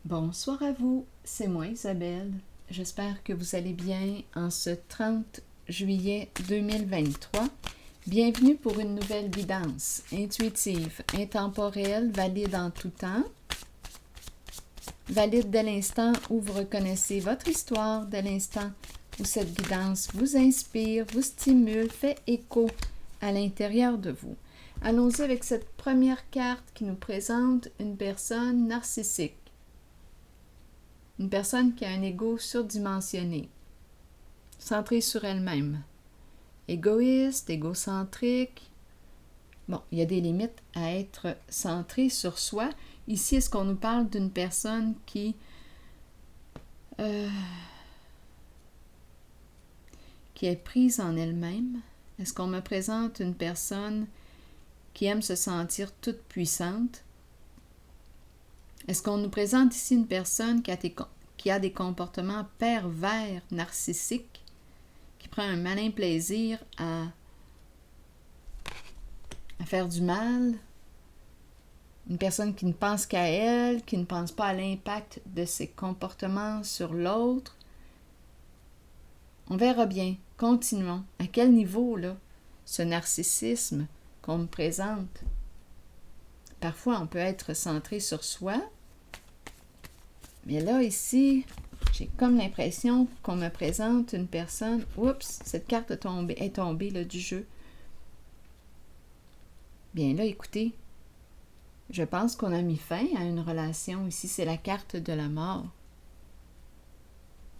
Bonsoir à vous, c'est moi Isabelle. J'espère que vous allez bien en ce 30 juillet 2023. Bienvenue pour une nouvelle guidance intuitive, intemporelle, valide en tout temps. Valide dès l'instant où vous reconnaissez votre histoire, dès l'instant où cette guidance vous inspire, vous stimule, fait écho à l'intérieur de vous. Allons-y avec cette première carte qui nous présente une personne narcissique. Une personne qui a un ego surdimensionné, centré sur elle-même, égoïste, égocentrique. Bon, il y a des limites à être centré sur soi. Ici, est-ce qu'on nous parle d'une personne qui est prise en elle-même? Est-ce qu'on me présente une personne qui aime se sentir toute puissante? Est-ce qu'on nous présente ici une personne qui a des comportements pervers, narcissiques, qui prend un malin plaisir à faire du mal? Une personne qui ne pense qu'à elle, qui ne pense pas à l'impact de ses comportements sur l'autre? On verra bien. Continuons. À quel niveau, là, ce narcissisme qu'on me présente? Parfois, on peut être centré sur soi, mais là, ici, j'ai comme l'impression qu'on me présente une personne... Oups, cette carte est tombée là, du jeu. Bien là, écoutez, je pense qu'on a mis fin à une relation. Ici, c'est la carte de la mort.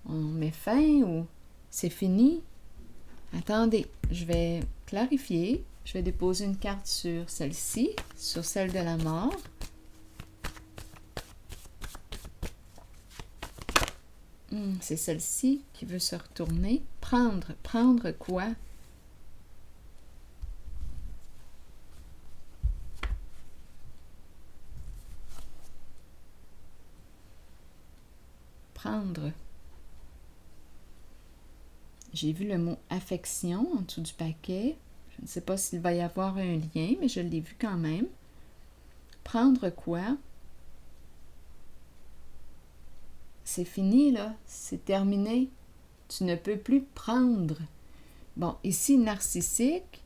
On met fin ou c'est fini? Attendez, je vais clarifier. Je vais déposer une carte sur celle-ci, sur celle de la mort. C'est celle-ci qui veut se retourner. Prendre quoi? Prendre. J'ai vu le mot affection en dessous du paquet. Je ne sais pas s'il va y avoir un lien, mais je l'ai vu quand même. Prendre quoi? C'est fini, là. C'est terminé. Tu ne peux plus prendre. Bon, ici, narcissique,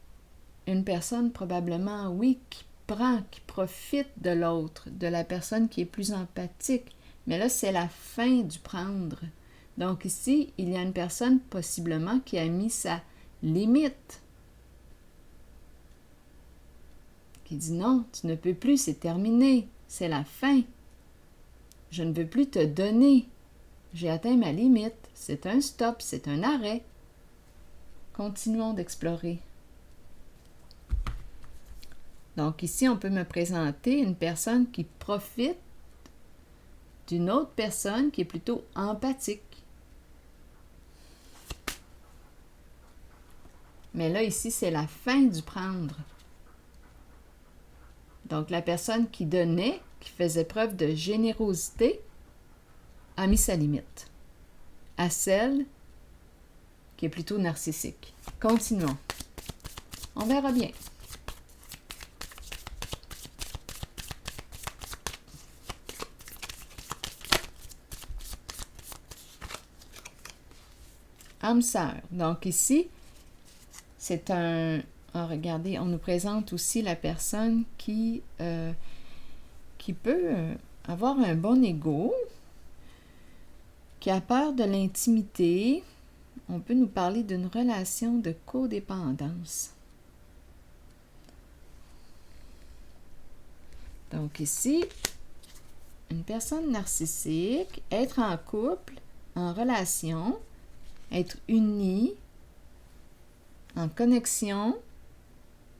une personne probablement, oui, qui prend, qui profite de l'autre, de la personne qui est plus empathique. Mais là, c'est la fin du prendre. Donc ici, il y a une personne possiblement qui a mis sa limite. Qui dit non, tu ne peux plus, c'est terminé, c'est la fin. Je ne veux plus te donner. J'ai atteint ma limite. C'est un stop, c'est un arrêt. Continuons d'explorer. Donc ici, on peut me présenter une personne qui profite d'une autre personne qui est plutôt empathique. Mais là, ici, c'est la fin du prendre. Donc, la personne qui donnait, qui faisait preuve de générosité, a mis sa limite à celle qui est plutôt narcissique. Continuons. On verra bien. Âme sœur. Donc ici, c'est un... Oh, regardez, on nous présente aussi la personne qui peut avoir un bon ego, qui a peur de l'intimité. On peut nous parler d'une relation de codépendance. Donc ici, une personne narcissique, être en couple, en relation, être unie, en connexion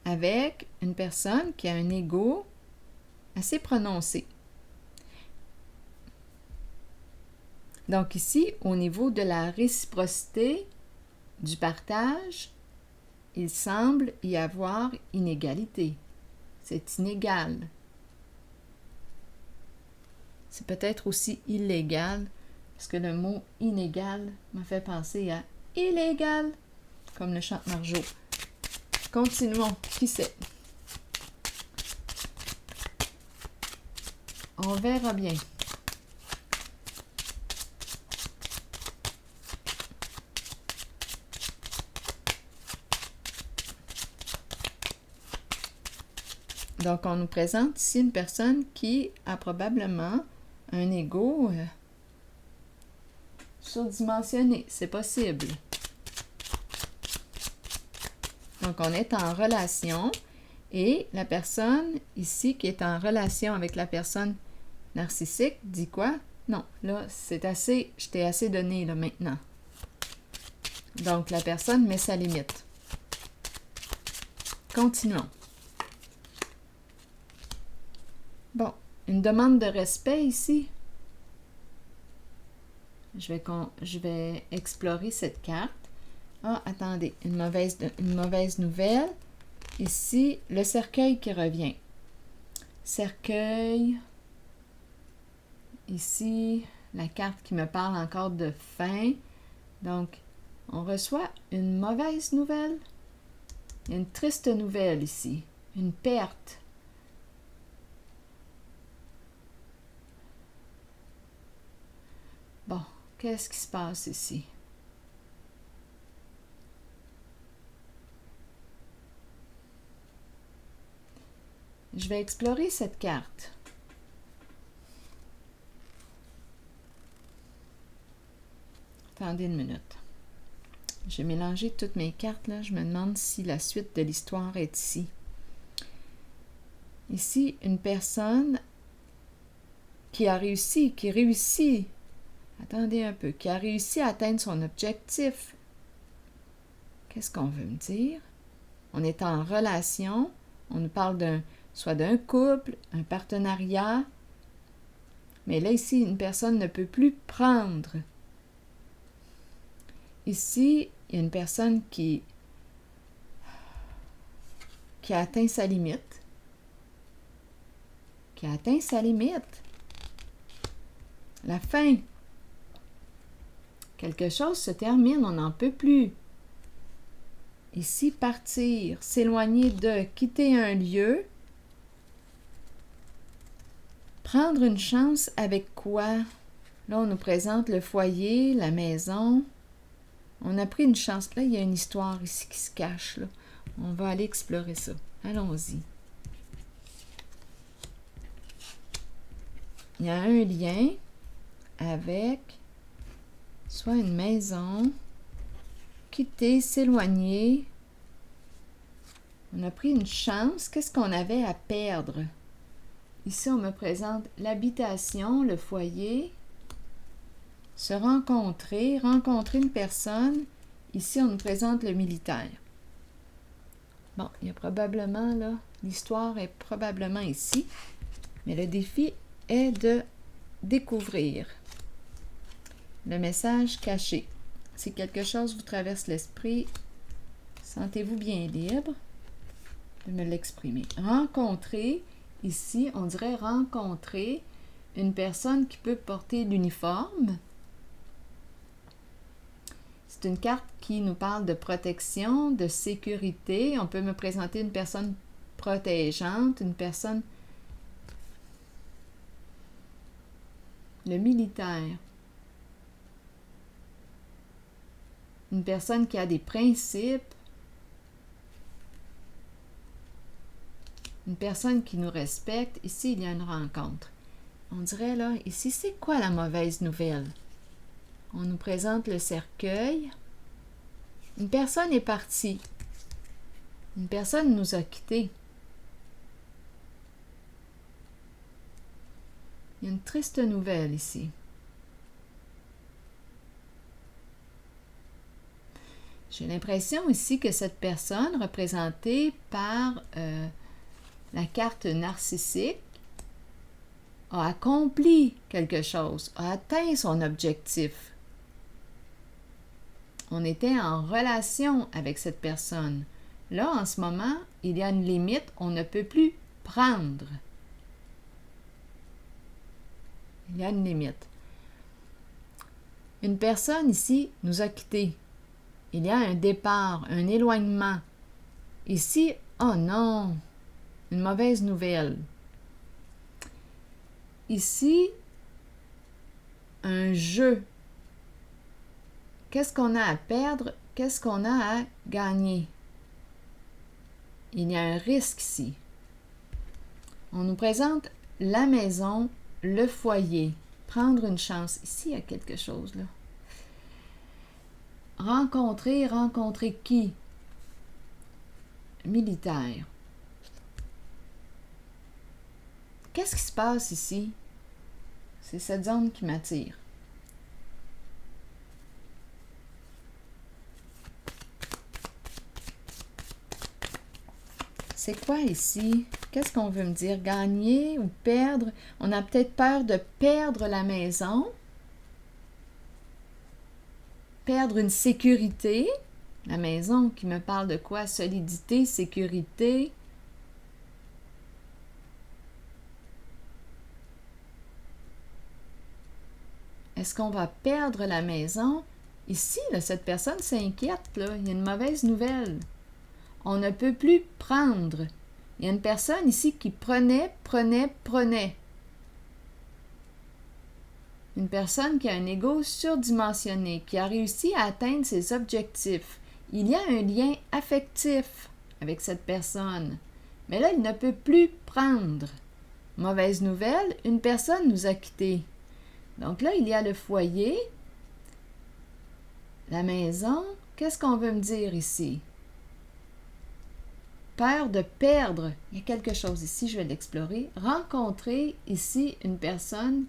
avec une personne qui a un ego assez prononcé. Donc ici, au niveau de la réciprocité, du partage, il semble y avoir inégalité. C'est inégal. C'est peut-être aussi illégal, parce que le mot inégal m'a fait penser à illégal, comme le chante Marjo. Continuons. Qui sait? On verra bien. Donc, on nous présente ici une personne qui a probablement un ego surdimensionné. C'est possible. Donc, on est en relation et la personne ici qui est en relation avec la personne narcissique dit quoi? Non, là, c'est assez, je t'ai assez donné là maintenant. Donc, la personne met sa limite. Continuons. Bon, une demande de respect ici. Je vais explorer cette carte. Ah, attendez, une mauvaise nouvelle. Ici, le cercueil qui revient. Cercueil. Ici, la carte qui me parle encore de fin. Donc, on reçoit une mauvaise nouvelle. Il y a une triste nouvelle ici. Une perte. Bon, qu'est-ce qui se passe ici? Je vais explorer cette carte. Attendez une minute. J'ai mélangé toutes mes cartes là. Je me demande si la suite de l'histoire est ici. Ici, une personne qui réussit. Attendez un peu. Qui a réussi à atteindre son objectif. Qu'est-ce qu'on veut me dire? On est en relation. On nous parle soit d'un couple, un partenariat. Mais là, ici, une personne ne peut plus prendre. Ici, il y a une personne qui a atteint sa limite. Qui a atteint sa limite. La fin. Quelque chose se termine, on n'en peut plus. Ici, partir, s'éloigner de, quitter un lieu. Prendre une chance avec quoi? Là, on nous présente le foyer, la maison. On a pris une chance. Là, il y a une histoire ici qui se cache. Là. On va aller explorer ça. Allons-y. Il y a un lien avec soit une maison, quitter, s'éloigner. On a pris une chance. Qu'est-ce qu'on avait à perdre? Ici, on me présente l'habitation, le foyer, se rencontrer une personne. Ici, on nous présente le militaire. Bon, il y a probablement, là, l'histoire est probablement ici, mais le défi est de découvrir le message caché. Si quelque chose vous traverse l'esprit, sentez-vous bien libre de me l'exprimer. Rencontrer, ici, on dirait rencontrer une personne qui peut porter l'uniforme. C'est une carte qui nous parle de protection, de sécurité. On peut me présenter une personne protégeante, une personne... Le militaire. Une personne qui a des principes. Une personne qui nous respecte. Ici, il y a une rencontre. On dirait là, ici, c'est quoi la mauvaise nouvelle? On nous présente le cercueil. Une personne est partie. Une personne nous a quittés. Il y a une triste nouvelle ici. J'ai l'impression ici que cette personne, représentée par la carte narcissique, a accompli quelque chose, a atteint son objectif. On était en relation avec cette personne. Là, en ce moment, il y a une limite, on ne peut plus prendre. Il y a une limite. Une personne ici nous a quittés. Il y a un départ, un éloignement. Ici, oh non, une mauvaise nouvelle. Ici, un jeu. Qu'est-ce qu'on a à perdre? Qu'est-ce qu'on a à gagner? Il y a un risque ici. On nous présente la maison, le foyer. Prendre une chance. Ici, il y a quelque chose, là. Rencontrer qui? Militaire. Qu'est-ce qui se passe ici? C'est cette zone qui m'attire. C'est quoi ici? Qu'est-ce qu'on veut me dire? Gagner ou perdre? On a peut-être peur de perdre la maison. Perdre une sécurité. La maison qui me parle de quoi? Solidité, sécurité. Est-ce qu'on va perdre la maison? Ici, là, cette personne s'inquiète. Là. Il y a une mauvaise nouvelle. On ne peut plus prendre. Il y a une personne ici qui prenait. Une personne qui a un ego surdimensionné, qui a réussi à atteindre ses objectifs. Il y a un lien affectif avec cette personne. Mais là, il ne peut plus prendre. Mauvaise nouvelle, une personne nous a quittés. Donc là, il y a le foyer, la maison. Qu'est-ce qu'on veut me dire ici? Peur de perdre. Il y a quelque chose ici, je vais l'explorer. Rencontrer ici une personne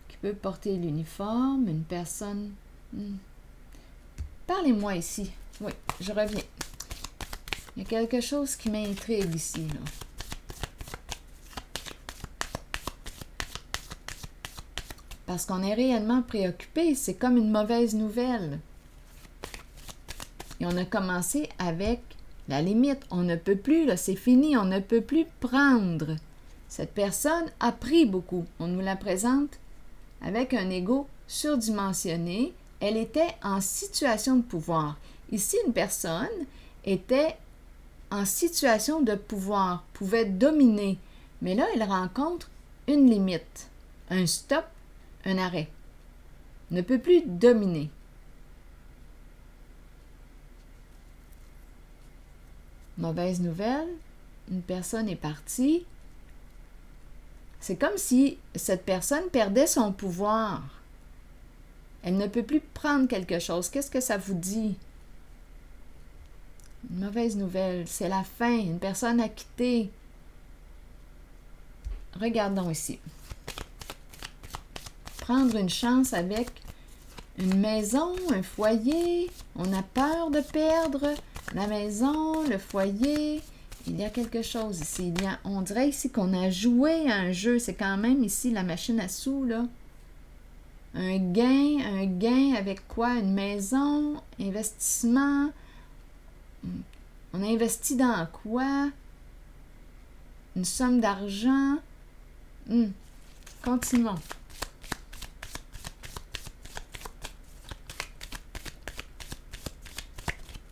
qui peut porter l'uniforme, une personne... Parlez-moi ici. Oui, je reviens. Il y a quelque chose qui m'intrigue ici, là. Parce qu'on est réellement préoccupé, c'est comme une mauvaise nouvelle. Et on a commencé avec la limite. On ne peut plus, là, c'est fini, on ne peut plus prendre. Cette personne a pris beaucoup. On nous la présente avec un ego surdimensionné. Elle était en situation de pouvoir. Ici, une personne était en situation de pouvoir, pouvait dominer. Mais là, elle rencontre une limite, un stop, un arrêt. Ne peut plus dominer. Mauvaise nouvelle, une personne est partie. C'est comme si cette personne perdait son pouvoir. Elle ne peut plus prendre quelque chose. Qu'est-ce que ça vous dit? Une mauvaise nouvelle, c'est la fin. Une personne a quitté. Regardons ici. Prendre une chance avec une maison, un foyer. On a peur de perdre la maison, le foyer. Il y a quelque chose ici. On dirait ici qu'on a joué à un jeu. C'est quand même ici la machine à sous, là. Un gain avec quoi? Une maison, investissement. On a investi dans quoi? Une somme d'argent. Continuons.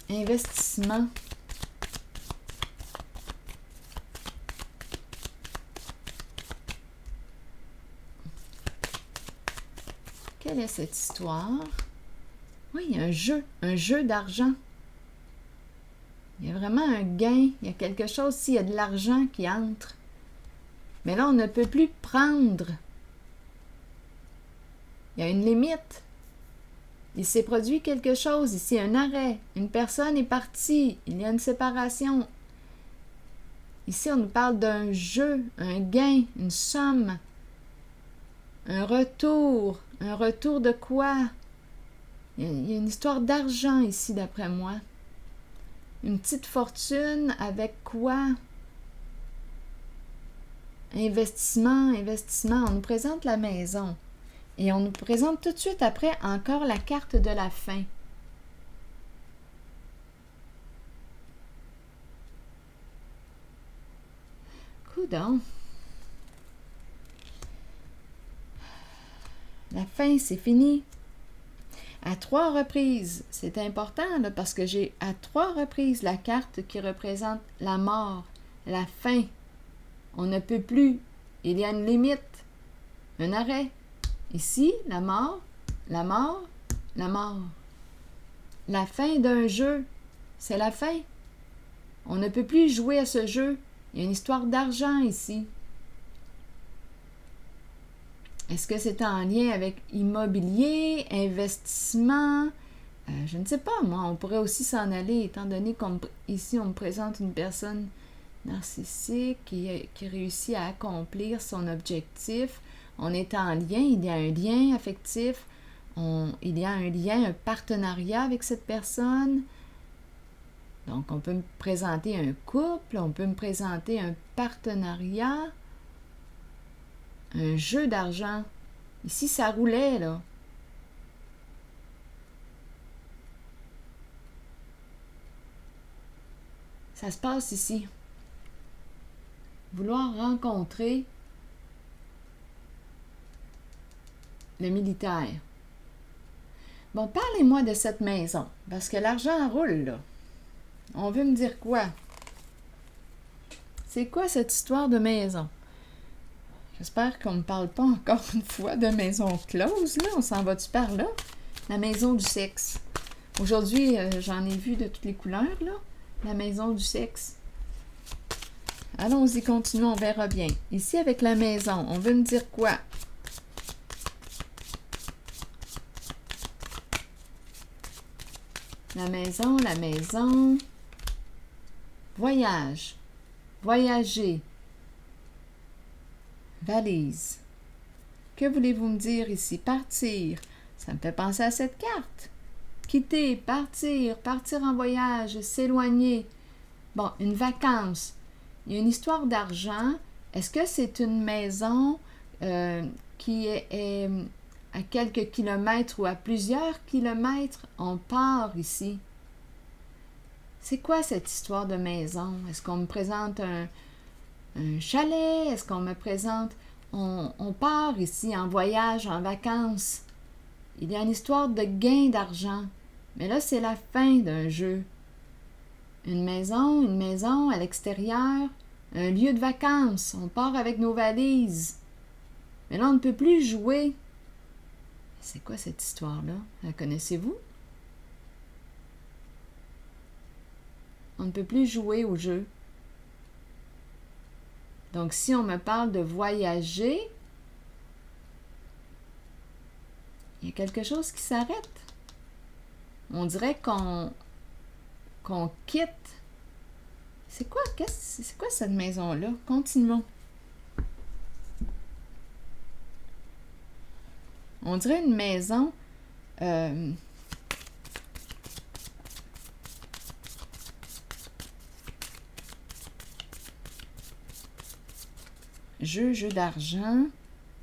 Investissement. Quelle est cette histoire? Oui, il y a un jeu d'argent. Il y a vraiment un gain, il y a quelque chose, s'il y a de l'argent qui entre. Mais là, on ne peut plus prendre. Il y a une limite. Il s'est produit quelque chose, ici un arrêt. Une personne est partie, il y a une séparation. Ici, on nous parle d'un jeu, un gain, une somme, un retour. Un retour de quoi? Il y a une histoire d'argent ici, d'après moi. Une petite fortune avec quoi? Investissement. On nous présente la maison. Et on nous présente tout de suite après encore la carte de la fin. Coudonc. La fin, c'est fini. À 3 reprises, c'est important là, parce que j'ai à 3 reprises la carte qui représente la mort, la fin. On ne peut plus. Il y a une limite, un arrêt. Ici, la mort, la mort, la mort. La fin d'un jeu, c'est la fin. On ne peut plus jouer à ce jeu. Il y a une histoire d'argent ici. Est-ce que c'est en lien avec immobilier, investissement? Je ne sais pas, moi. On pourrait aussi s'en aller, étant donné qu'ici, on me présente une personne narcissique qui réussit à accomplir son objectif. On est en lien, il y a un lien affectif, il y a un lien, un partenariat avec cette personne. Donc, on peut me présenter un couple, on peut me présenter un partenariat, un jeu d'argent. Ici, ça roulait, là. Ça se passe ici. Vouloir rencontrer le militaire. Bon, parlez-moi de cette maison, parce que l'argent roule, là. On veut me dire quoi? C'est quoi cette histoire de maison? J'espère qu'on ne parle pas encore une fois de maison close, là. On s'en va-tu par là? La maison du sexe. Aujourd'hui, j'en ai vu de toutes les couleurs, là. La maison du sexe. Allons-y, continuons, on verra bien. Ici, avec la maison, on veut me dire quoi? La maison, la maison. Voyage. Voyager. Valise. Que voulez-vous me dire ici? Partir. Ça me fait penser à cette carte. Quitter, partir, partir en voyage, s'éloigner. Bon, une vacance. Il y a une histoire d'argent. Est-ce que c'est une maison qui est à quelques kilomètres ou à plusieurs kilomètres? On part ici. C'est quoi cette histoire de maison? Est-ce qu'on me présente un chalet? Est-ce qu'on me présente... On part ici en voyage, en vacances. Il y a une histoire de gain d'argent. Mais là, c'est la fin d'un jeu. Une maison à l'extérieur, un lieu de vacances. On part avec nos valises. Mais là, on ne peut plus jouer. C'est quoi cette histoire-là? La connaissez-vous? On ne peut plus jouer au jeu. Donc, si on me parle de voyager, il y a quelque chose qui s'arrête. On dirait qu'on quitte. C'est quoi cette maison-là? Continuons. On dirait une maison... jeu d'argent,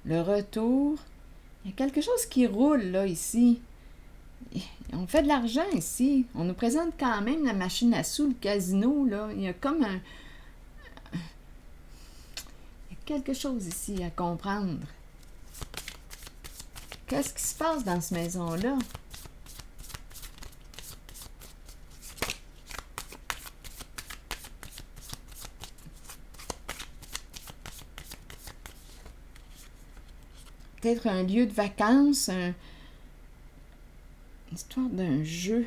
le retour. Il y a quelque chose qui roule, là, ici. On fait de l'argent, ici. On nous présente quand même la machine à sous, le casino, là. Il y a comme un... Il y a quelque chose ici à comprendre. Qu'est-ce qui se passe dans cette maison-là? Peut-être un lieu de vacances, une histoire d'un jeu.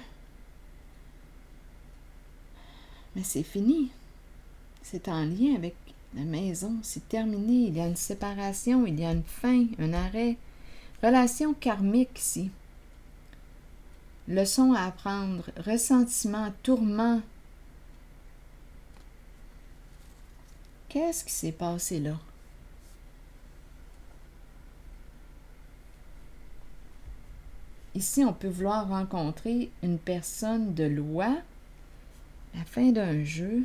Mais c'est fini. C'est en lien avec la maison. C'est terminé. Il y a une séparation, il y a une fin, un arrêt. Relation karmique ici. Leçon à apprendre. Ressentiment, tourment. Qu'est-ce qui s'est passé là? Ici, on peut vouloir rencontrer une personne de loi. La fin d'un jeu.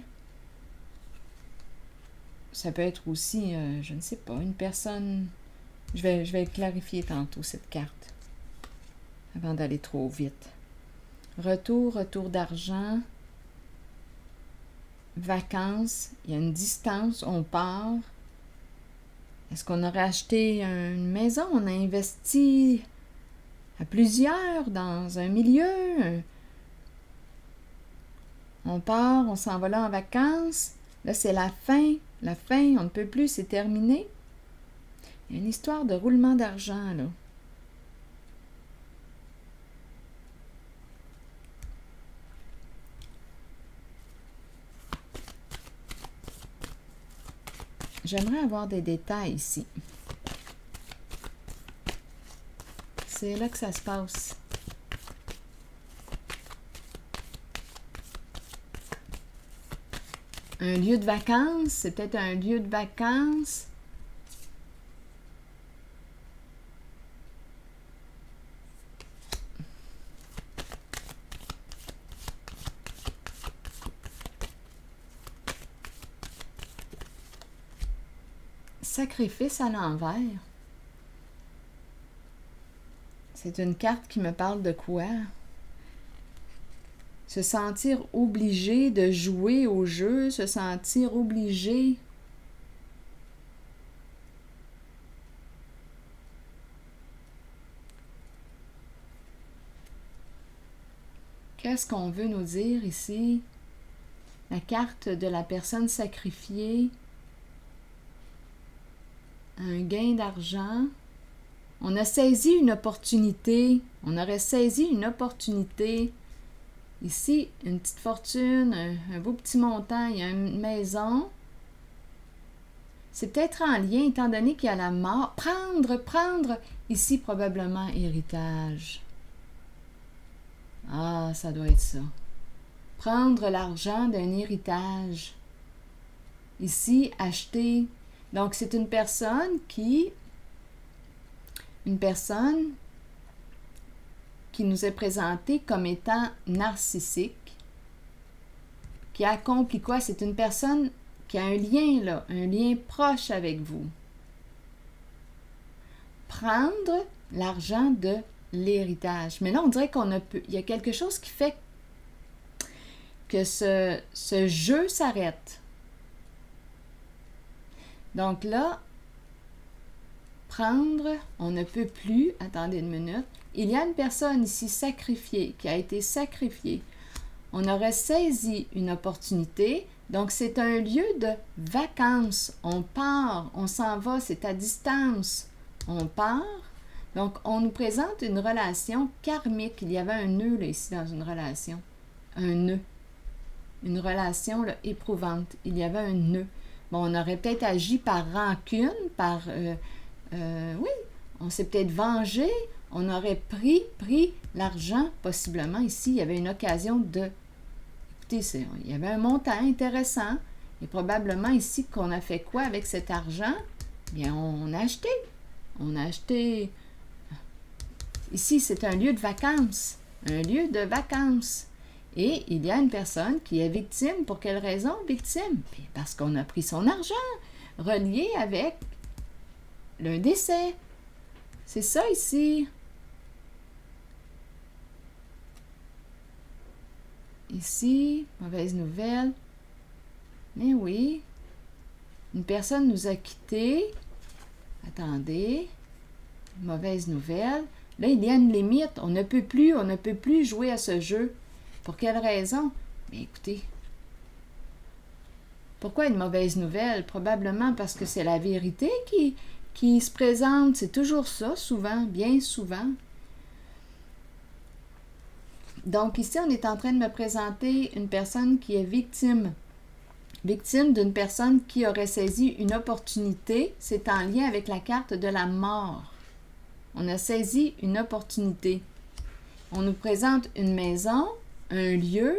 Ça peut être aussi, je ne sais pas, une personne... Je vais clarifier tantôt cette carte. Avant d'aller trop vite. Retour d'argent. Vacances. Il y a une distance, on part. Est-ce qu'on aurait acheté une maison? On a investi... à plusieurs, dans un milieu. On part, on s'en va là en vacances. Là, c'est la fin. La fin, on ne peut plus, c'est terminé. Il y a une histoire de roulement d'argent, là. j'aimerais avoir des détails ici. C'est là que ça se passe. Un lieu de vacances, c'est peut-être un lieu de vacances. Sacrifice à l'envers. C'est une carte qui me parle de quoi? Se sentir obligé de jouer au jeu, se sentir obligé. Qu'est-ce qu'on veut nous dire ici? La carte de la personne sacrifiée. Un gain d'argent. On a saisi une opportunité. On aurait saisi une opportunité. Ici, une petite fortune, un beau petit montant, il y a une maison. C'est peut-être en lien, étant donné qu'il y a la mort. Prendre. Ici, probablement, héritage. Ah, ça doit être ça. Prendre l'argent d'un héritage. Ici, acheter. Donc, c'est une personne qui nous est présentée comme étant narcissique, qui accomplit quoi? C'est une personne qui a un lien, là, un lien proche avec vous. Prendre l'argent de l'héritage. Mais là, on dirait il y a quelque chose qui fait que ce jeu s'arrête. Donc là, prendre, on ne peut plus, attendez une minute, il y a une personne ici sacrifiée, qui a été sacrifiée. On aurait saisi une opportunité, donc c'est un lieu de vacances. On part, on s'en va, c'est à distance. On part, donc on nous présente une relation karmique. Il y avait un nœud là, ici dans une relation. Un nœud. Une relation là, éprouvante. Il y avait un nœud. Bon, on aurait peut-être agi par rancune, oui, on s'est peut-être vengé, on aurait pris l'argent, possiblement. Ici, il y avait une occasion de... Écoutez, il y avait un montant intéressant, et probablement ici qu'on a fait quoi avec cet argent? Bien, on a acheté. On a acheté... Ici, c'est un lieu de vacances. Un lieu de vacances. Et il y a une personne qui est victime. Pour quelle raison victime? Puis parce qu'on a pris son argent, relié avec le décès. C'est ça ici. Ici, mauvaise nouvelle. Mais oui, une personne nous a quittés. Attendez, mauvaise nouvelle. Là, il y a une limite. On ne peut plus jouer à ce jeu. Pour quelle raison? Bien, écoutez, pourquoi une mauvaise nouvelle? Probablement parce que c'est la vérité qui se présente. C'est toujours ça, souvent, bien souvent. Donc ici, on est en train de me présenter une personne qui est victime. Victime d'une personne qui aurait saisi une opportunité. C'est en lien avec la carte de la mort. On a saisi une opportunité. On nous présente une maison, un lieu,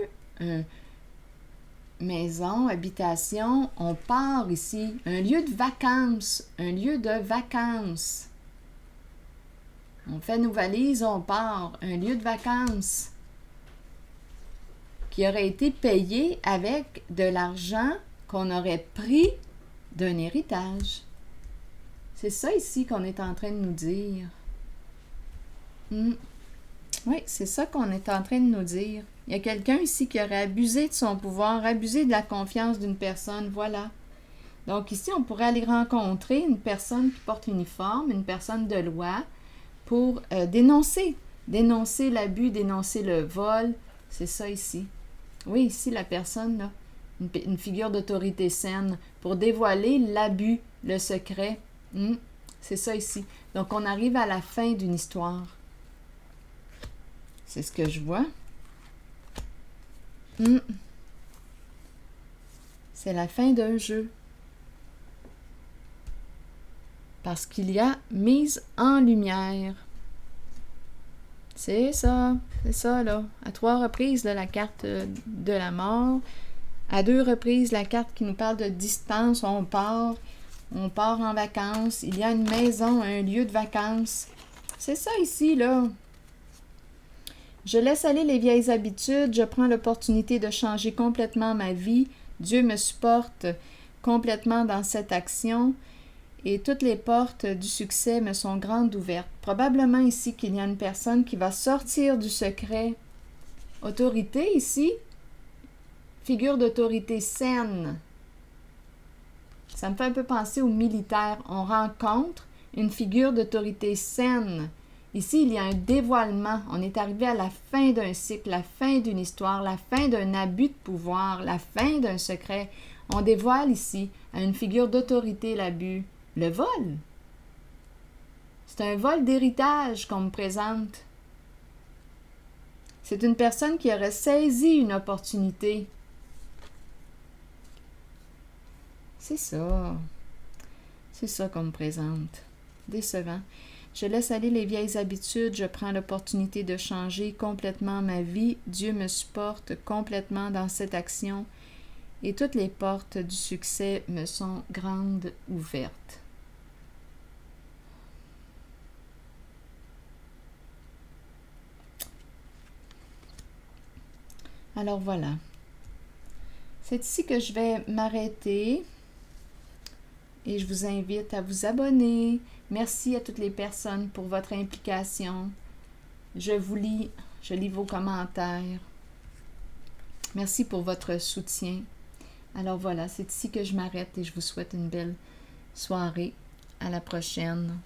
maison, habitation. On part ici. Un lieu de vacances. Un lieu de vacances. On fait nos valises, on part. Un lieu de vacances qui aurait été payé avec de l'argent qu'on aurait pris d'un héritage. C'est ça ici qu'on est en train de nous dire. Oui, c'est ça qu'on est en train de nous dire. Il y a quelqu'un ici qui aurait abusé de son pouvoir, abusé de la confiance d'une personne, voilà. Donc ici, on pourrait aller rencontrer une personne qui porte uniforme, une personne de loi, pour dénoncer l'abus, dénoncer le vol. C'est ça ici. Oui, ici, la personne, là, une figure d'autorité saine, pour dévoiler l'abus, le secret. C'est ça ici. Donc, on arrive à la fin d'une histoire. C'est ce que je vois. C'est la fin d'un jeu. parce qu'il y a mise en lumière. C'est ça là. À 3 reprises, là, la carte de la mort. À 2 reprises, la carte qui nous parle de distance, on part en vacances. Il y a une maison, un lieu de vacances. C'est ça ici, là. Je laisse aller les vieilles habitudes, je prends l'opportunité de changer complètement ma vie. Dieu me supporte complètement dans cette action et toutes les portes du succès me sont grandes ouvertes. Probablement ici qu'il y a une personne qui va sortir du secret. Autorité ici, figure d'autorité saine. Ça me fait un peu penser aux militaires. On rencontre une figure d'autorité saine. Ici, il y a un dévoilement. On est arrivé à la fin d'un cycle, la fin d'une histoire, la fin d'un abus de pouvoir, la fin d'un secret. On dévoile ici à une figure d'autorité l'abus. Le vol. C'est un vol d'héritage qu'on me présente. C'est une personne qui aurait saisi une opportunité. C'est ça. C'est ça qu'on me présente. Décevant. Je laisse aller les vieilles habitudes, je prends l'opportunité de changer complètement ma vie. Dieu me supporte complètement dans cette action et toutes les portes du succès me sont grandes ouvertes. Alors voilà. C'est ici que je vais m'arrêter et je vous invite à vous abonner. Merci à toutes les personnes pour votre implication. Je lis vos commentaires. Merci pour votre soutien. Alors voilà, c'est ici que je m'arrête et je vous souhaite une belle soirée. À la prochaine.